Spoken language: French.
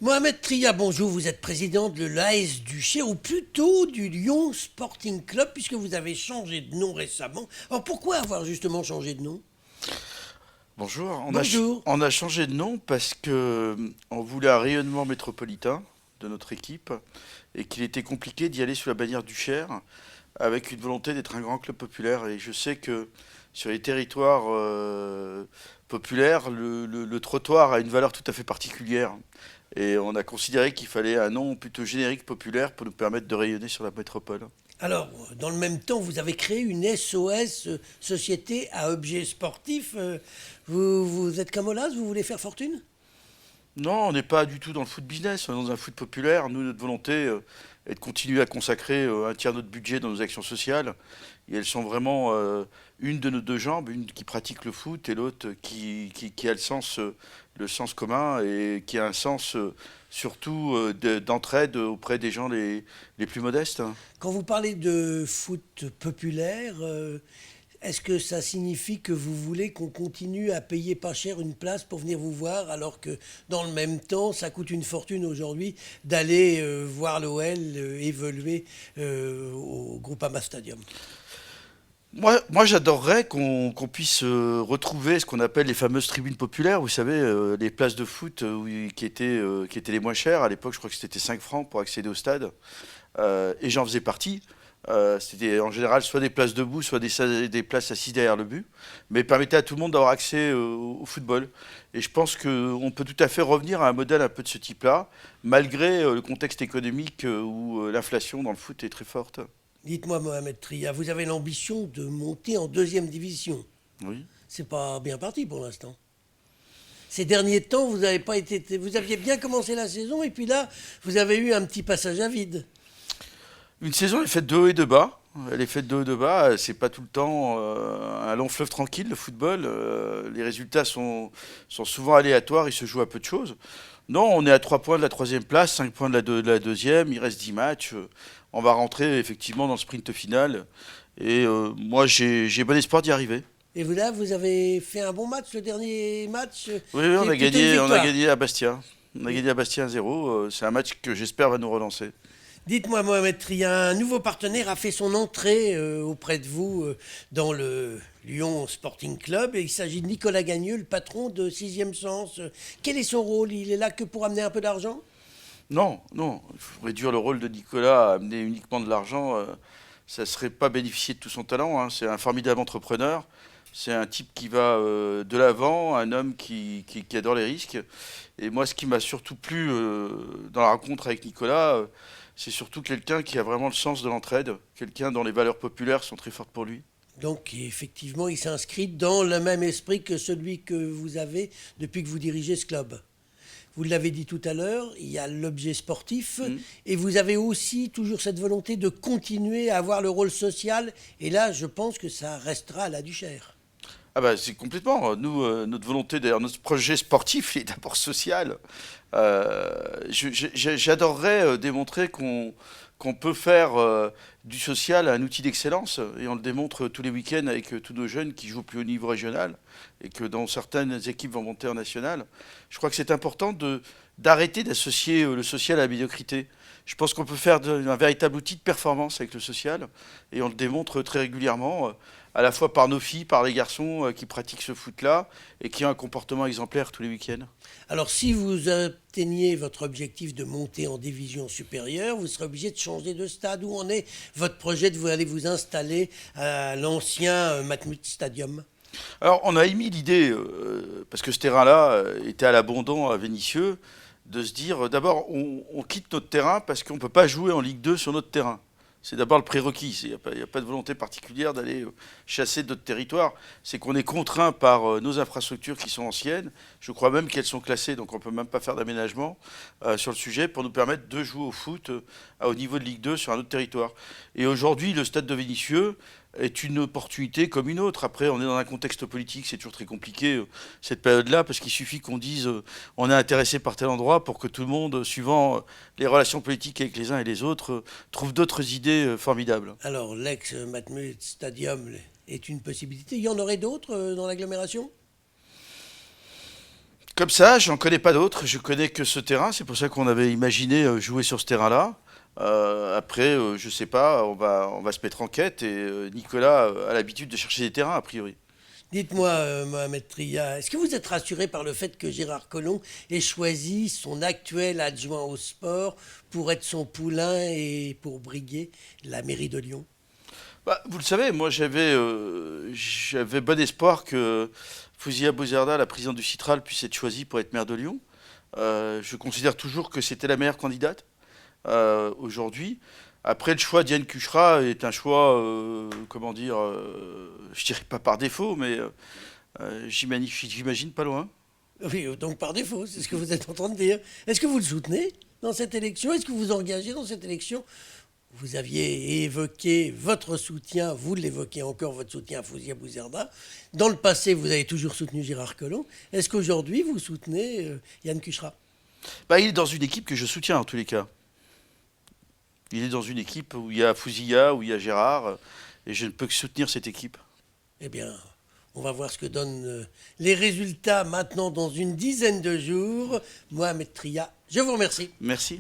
Mohamed Tria, bonjour, vous êtes président de l'AS Duché, ou plutôt du Lyon Sporting Club, puisque vous avez changé de nom récemment. Alors pourquoi avoir justement changé de nom? Bonjour, Bonjour. on a changé de nom parce que on voulait un rayonnement métropolitain de notre équipe et qu'il était compliqué d'y aller sous la bannière du Cher avec une volonté d'être un grand club populaire. Et je sais que sur les territoires populaires, le trottoir a une valeur tout à fait particulière. Et on a considéré qu'il fallait un nom plutôt générique populaire pour nous permettre de rayonner sur la métropole. Alors, dans le même temps, vous avez créé une SOS, Société à objet sportif. Vous êtes comme Olas, vous voulez faire fortune? Non, on n'est pas du tout dans le foot business, on est dans un foot populaire. Nous, notre volonté est de continuer à consacrer un tiers de notre budget dans nos actions sociales. Et elles sont vraiment une de nos deux jambes, une qui pratique le foot et l'autre qui a le sens commun et qui a un sens surtout d'entraide auprès des gens les plus modestes. Quand vous parlez de foot populaire, est-ce que ça signifie que vous voulez qu'on continue à payer pas cher une place pour venir vous voir, alors que dans le même temps, ça coûte une fortune aujourd'hui d'aller voir l'OL évoluer au Groupama Stadium? Moi j'adorerais qu'on puisse retrouver ce qu'on appelle les fameuses tribunes populaires, vous savez, les places de foot qui étaient les moins chères. À l'époque, je crois que c'était 5 francs pour accéder au stade. Et j'en faisais partie. C'était en général soit des places debout, soit des places assises derrière le but, mais permettait à tout le monde d'avoir accès au football. Et je pense qu'on peut tout à fait revenir à un modèle un peu de ce type-là, malgré le contexte économique où l'inflation dans le foot est très forte. Dites-moi, Mohamed Tria, vous avez l'ambition de monter en deuxième division. Oui. C'est pas bien parti pour l'instant. Ces derniers temps, vous avez pas été, vous aviez bien commencé la saison et puis là, vous avez eu un petit passage à vide. Une saison est faite de haut et de bas. Elle est faite de haut et de bas. C'est pas tout le temps un long fleuve tranquille, le football. Les résultats sont souvent aléatoires. Il se joue à peu de choses. Non, on est à 3 points de la troisième place, 5 points de la deuxième. Il reste 10 matchs. On va rentrer effectivement dans le sprint final. Et moi, j'ai bon espoir d'y arriver. Et vous là, vous avez fait un bon match, le dernier match, Oui, oui, c'est plutôt une on a victoire. gagné à Bastia. On a gagné à Bastia 1-0. C'est un match que j'espère va nous relancer. Dites-moi, Mohamed Tria, un nouveau partenaire a fait son entrée auprès de vous dans le Lyon Sporting Club. Et il s'agit de Nicolas Gagneux, le patron de Sixième Sens. Quel est son rôle? Il est là que pour amener un peu d'argent? Non, non, il faut réduire le rôle de Nicolas à amener uniquement de l'argent. Ça ne serait pas bénéficier de tout son talent, hein. C'est un formidable entrepreneur. C'est un type qui va de l'avant, un homme qui adore les risques. Et moi, ce qui m'a surtout plu dans la rencontre avec Nicolas, c'est surtout quelqu'un qui a vraiment le sens de l'entraide, quelqu'un dont les valeurs populaires sont très fortes pour lui. Donc, effectivement, il s'inscrit dans le même esprit que celui que vous avez depuis que vous dirigez ce club. Vous l'avez dit tout à l'heure, il y a l'objet sportif Hmm. et vous avez aussi toujours cette volonté de continuer à avoir le rôle social. Et là, je pense que ça restera à la Duchère. Ah bah c'est complètement. Nous, notre volonté, d'ailleurs, notre projet sportif il est d'abord social. J'adorerais démontrer qu'on peut faire du social un outil d'excellence et on le démontre tous les week-ends avec tous nos jeunes qui jouent au plus haut niveau régional et que dans certaines équipes vont monter en national. Je crois que c'est important d'arrêter d'associer le social à la médiocrité. Je pense qu'on peut faire un véritable outil de performance avec le social et on le démontre très régulièrement, à la fois par nos filles, par les garçons qui pratiquent ce foot-là et qui ont un comportement exemplaire tous les week-ends. Alors, si vous atteignez votre objectif de monter en division supérieure, vous serez obligé de changer de stade. Où en est votre projet de vous aller vous installer à l'ancien Matmut Stadium? Alors, on a émis l'idée, parce que ce terrain-là était à l'abandon à Vénissieux, de se dire, d'abord, on quitte notre terrain parce qu'on ne peut pas jouer en Ligue 2 sur notre terrain. C'est d'abord le prérequis. Il n'y a pas de volonté particulière d'aller chasser d'autres territoires. C'est qu'on est contraint par nos infrastructures qui sont anciennes. Je crois même qu'elles sont classées, donc on ne peut même pas faire d'aménagement sur le sujet pour nous permettre de jouer au foot au niveau de Ligue 2 sur un autre territoire. Et aujourd'hui, le stade de Vénissieux est une opportunité comme une autre. Après, on est dans un contexte politique, c'est toujours très compliqué cette période-là, parce qu'il suffit qu'on dise on est intéressé par tel endroit pour que tout le monde, suivant les relations politiques avec les uns et les autres, trouve d'autres idées formidables. Alors, l'ex-Matmut Stadium est une possibilité. Il y en aurait d'autres dans l'agglomération? Comme ça, j'en connais pas d'autres. Je connais que ce terrain. C'est pour ça qu'on avait imaginé jouer sur ce terrain-là. Après, je sais pas. On va se mettre en quête. Et Nicolas a l'habitude de chercher des terrains, a priori. Dites-moi, Mohamed Tria, est-ce que vous êtes rassuré par le fait que Gérard Collomb ait choisi son actuel adjoint au sport pour être son poulain et pour briguer la mairie de Lyon? Bah, vous le savez, moi j'avais bon espoir que Fouzia Bouzerda, la présidente du Citral, puisse être choisie pour être maire de Lyon. Je considère toujours que c'était la meilleure candidate aujourd'hui. Après, le choix d'Yann Cuchera est un choix, comment dire, je dirais pas par défaut, mais j'imagine pas loin. Oui, donc par défaut, c'est ce que vous êtes en train de dire. Est-ce que vous le soutenez dans cette élection? Est-ce que vous vous engagez dans cette élection? Vous aviez évoqué votre soutien, vous l'évoquez encore, votre soutien à Fouzia Bouzerda. Dans le passé, vous avez toujours soutenu Gérard Collomb. Est-ce qu'aujourd'hui, vous soutenez Yann Cuchera? Bah, il est dans une équipe que je soutiens en tous les cas. Il est dans une équipe où il y a Fouzia, où il y a Gérard, et je ne peux que soutenir cette équipe. Eh bien, on va voir ce que donnent les résultats maintenant dans une dizaine de jours. Mohamed Tria, je vous remercie. Merci.